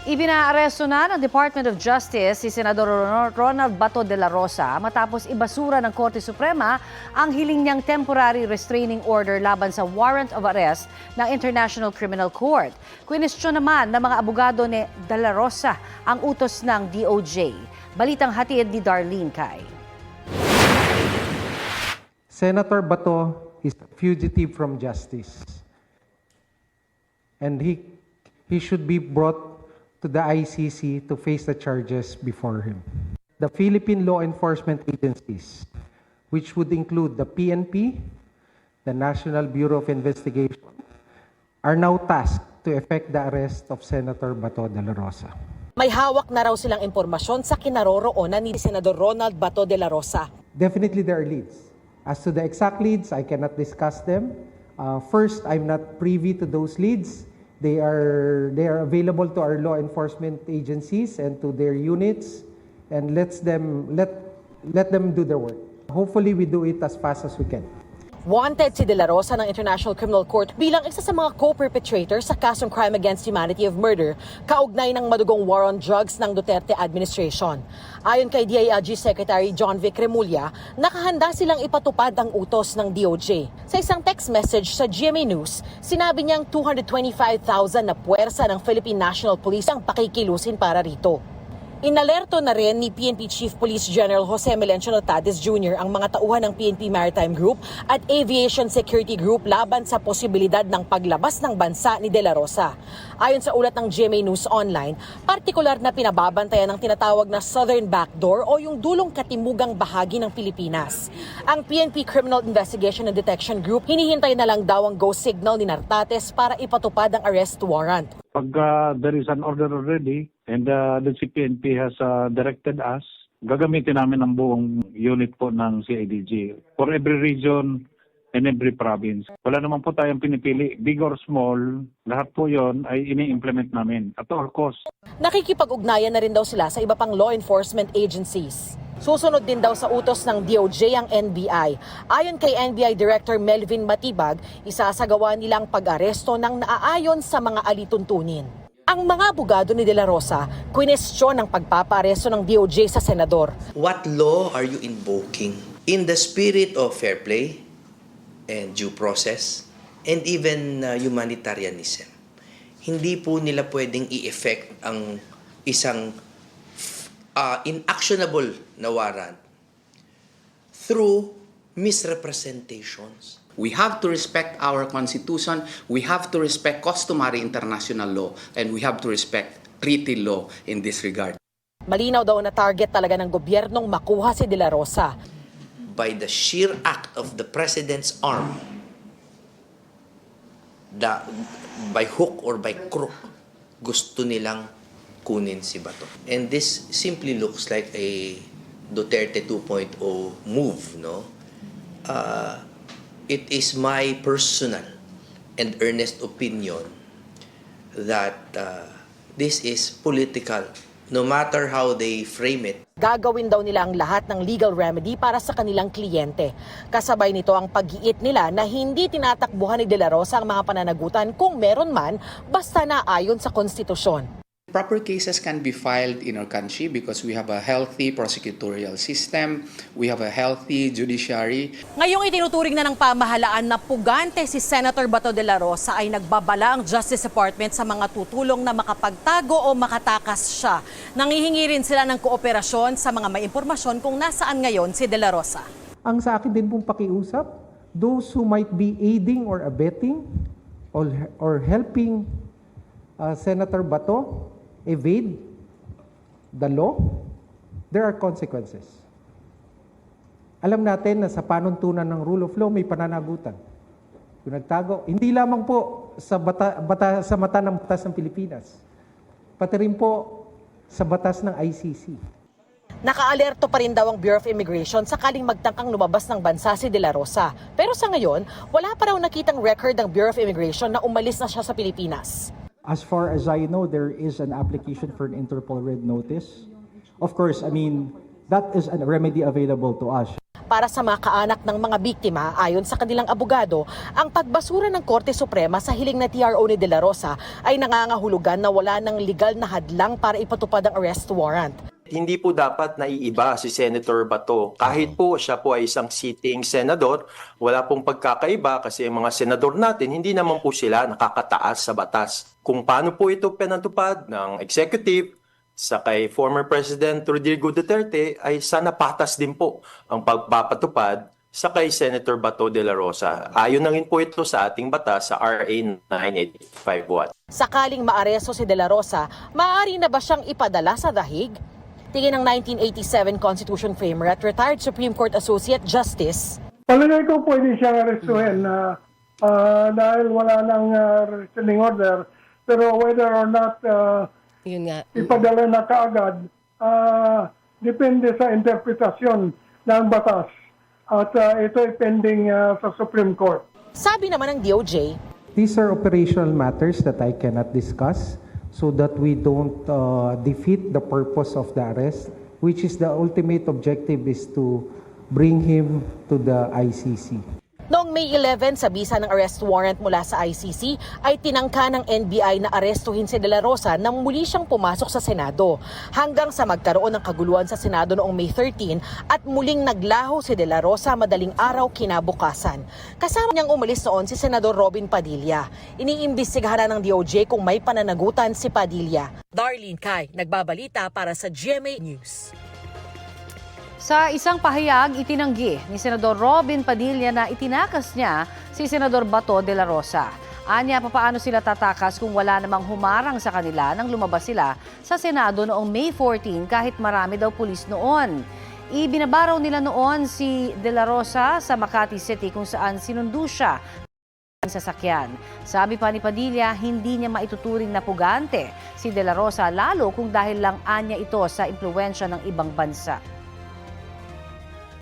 Ibinaaresto na ng Department of Justice si Senador Ronald Bato de la Rosa matapos ibasura ng Korte Suprema ang hiling niyang temporary restraining order laban sa warrant of arrest ng International Criminal Court. Kwinestyon naman ng mga abogado ni de la Rosa ang utos ng DOJ. Balitang hatid ni Darlene Cai. Senator Bato is a fugitive from justice, and he should be brought to the ICC to face the charges before him. The Philippine law enforcement agencies, which would include the PNP, the National Bureau of Investigation, are now tasked to effect the arrest of Senator Bato de la Rosa. May hawak na raw silang impormasyon sa kinaroroonan ni Senador Ronald Bato de la Rosa. Definitely there are leads. As to the exact leads, I cannot discuss them. First, I'm not privy to those leads. They are available to our law enforcement agencies and to their units, and let them do their work. Hopefully, we do it as fast as we can. Wanted si De La Rosa ng International Criminal Court bilang isa sa mga co-perpetrator sa kasong crime against humanity of murder kaugnay ng madugong war on drugs ng Duterte administration. Ayon kay DILG Secretary John Vic Remulla, nakahanda silang ipatupad ang utos ng DOJ. Sa isang text message sa GMA News, sinabi niyang 225,000 na puwersa ng Philippine National Police ang pakikilusin para rito. Inalerto na rin ni PNP Chief Police General Jose Melencio Notades Jr. ang mga tauhan ng PNP Maritime Group at Aviation Security Group laban sa posibilidad ng paglabas ng bansa ni De La Rosa. Ayon sa ulat ng GMA News Online, partikular na pinababantayan ng tinatawag na Southern Backdoor o yung dulong katimugang bahagi ng Pilipinas. Ang PNP Criminal Investigation and Detection Group hinihintay na lang daw ang go signal ni Nartates para ipatupad ang arrest warrant. Pag there is an order already and the CPNP has directed us, gagamitin namin ang buong unit po ng CIDG for every region and every province. Wala naman po tayong pinipili, big or small, lahat po yon ay ini-implement namin at all cost. Nakikipag-ugnayan na rin daw sila sa iba pang law enforcement agencies. Susunod din daw sa utos ng DOJ ang NBI. Ayon kay NBI Director Melvin Matibag, isasagawa nilang pag-aresto ng naaayon sa mga alituntunin. Ang mga abogado ni De La Rosa, kwinestyon ang pagpapaaresto ng DOJ sa senador. What law are you invoking? In the spirit of fair play and due process and even humanitarianism. Hindi po nila pwedeng i-effect ang isang inactionable na warrant through misrepresentations. We have to respect our Constitution, we have to respect customary international law, and we have to respect treaty law in this regard. Malinaw daw na target talaga ng gobyernong makuha si De La Rosa. By the sheer act of the President's arm, by hook or by crook, gusto nilang kunin si Bato. And this simply looks like a Duterte 2.0 move, no? It is my personal and earnest opinion that this is political, no matter how they frame it. Gagawin daw nila ang lahat ng legal remedy para sa kanilang kliyente. Kasabay nito ang pag-iit nila na hindi tinatakbuhan ni De La Rosa ang mga pananagutan kung meron man, basta na ayon sa konstitusyon. Proper cases can be filed in our country because we have a healthy prosecutorial system, we have a healthy judiciary. Ngayong itinuturing na ng pamahalaan na pugante si Senator Bato de la Rosa ay nagbabala ang Justice Department sa mga tutulong na makapagtago o makatakas siya. Nangihingi rin sila ng kooperasyon sa mga may impormasyon kung nasaan ngayon si De La Rosa. Ang sa akin din pong pakiusap, those who might be aiding or abetting or helping Senator Bato evade the law, there are consequences. Alam natin na sa panuntunan ng rule of law may pananagutan. Kung nagtago, hindi lamang po sa mata ng batas ng Pilipinas, pati rin po sa batas ng ICC. Nakaalerto pa rin daw ang Bureau of Immigration sakaling magtangkang lumabas ng bansa si De La Rosa. Pero sa ngayon, wala pa raw nakitang record ng Bureau of Immigration na umalis na siya sa Pilipinas. As far as I know, there is an application for an Interpol Red Notice. Of course, I mean, that is a remedy available to us. Para sa mga kaanak ng mga biktima, ayon sa kanilang abogado, ang pagbasura ng Korte Suprema sa hiling na TRO ni De La Rosa ay nangangahulugan na wala ng legal na hadlang para ipatupad ang arrest warrant. Hindi po dapat naiiba si Senator Bato. Kahit po siya po ay isang sitting senador, wala pong pagkakaiba kasi ang mga senador natin, hindi naman po sila nakakataas sa batas. Kung paano po ito pinatupad ng executive sa kay former President Rodrigo Duterte, ay sana patas din po ang pagpapatupad sa kay Senator Bato de la Rosa. Ayon na rin po ito sa ating batas sa RA 9851. Sakaling maaresto si De La Rosa, maaari na ba siyang ipadala sa dahig? Tingin ng 1987 Constitution framer at retired Supreme Court Associate Justice. Palagay ko pwede siyang arestuhin dahil wala nang restraining order. Pero whether or not Yun nga. ipadala na kaagad, depende sa interpretasyon ng batas. At ito ay pending sa Supreme Court. Sabi naman ng DOJ, These are operational matters that I cannot discuss so that we don't defeat the purpose of the arrest, which is the ultimate objective is to bring him to the ICC. noong May 11 sa bisa ng arrest warrant mula sa ICC ay tinangka ng NBI na arestuhin si De La Rosa nang muli siyang pumasok sa Senado. Hanggang sa magkaroon ng kaguluhan sa Senado noong May 13 at muling naglaho si De La Rosa madaling araw kinabukasan. Kasama niyang umalis noon si Senador Robin Padilla. Iniimbestigahan ng DOJ kung may pananagutan si Padilla. Darlene Kai, nagbabalita para sa GMA News. Sa isang pahayag, itinanggi ni Senador Robin Padilla na itinakas niya si Senador Bato de la Rosa. Anya, papaano sila tatakas kung wala namang humarang sa kanila nang lumabas sila sa Senado noong May 14 kahit marami daw pulis noon. Ibinabaraw nila noon si de la Rosa sa Makati City kung saan sinundo siya ng sasakyan. Sabi pa ni Padilla, hindi niya maituturing na pugante si de la Rosa lalo kung dahil lang anya ito sa impluwensya ng ibang bansa.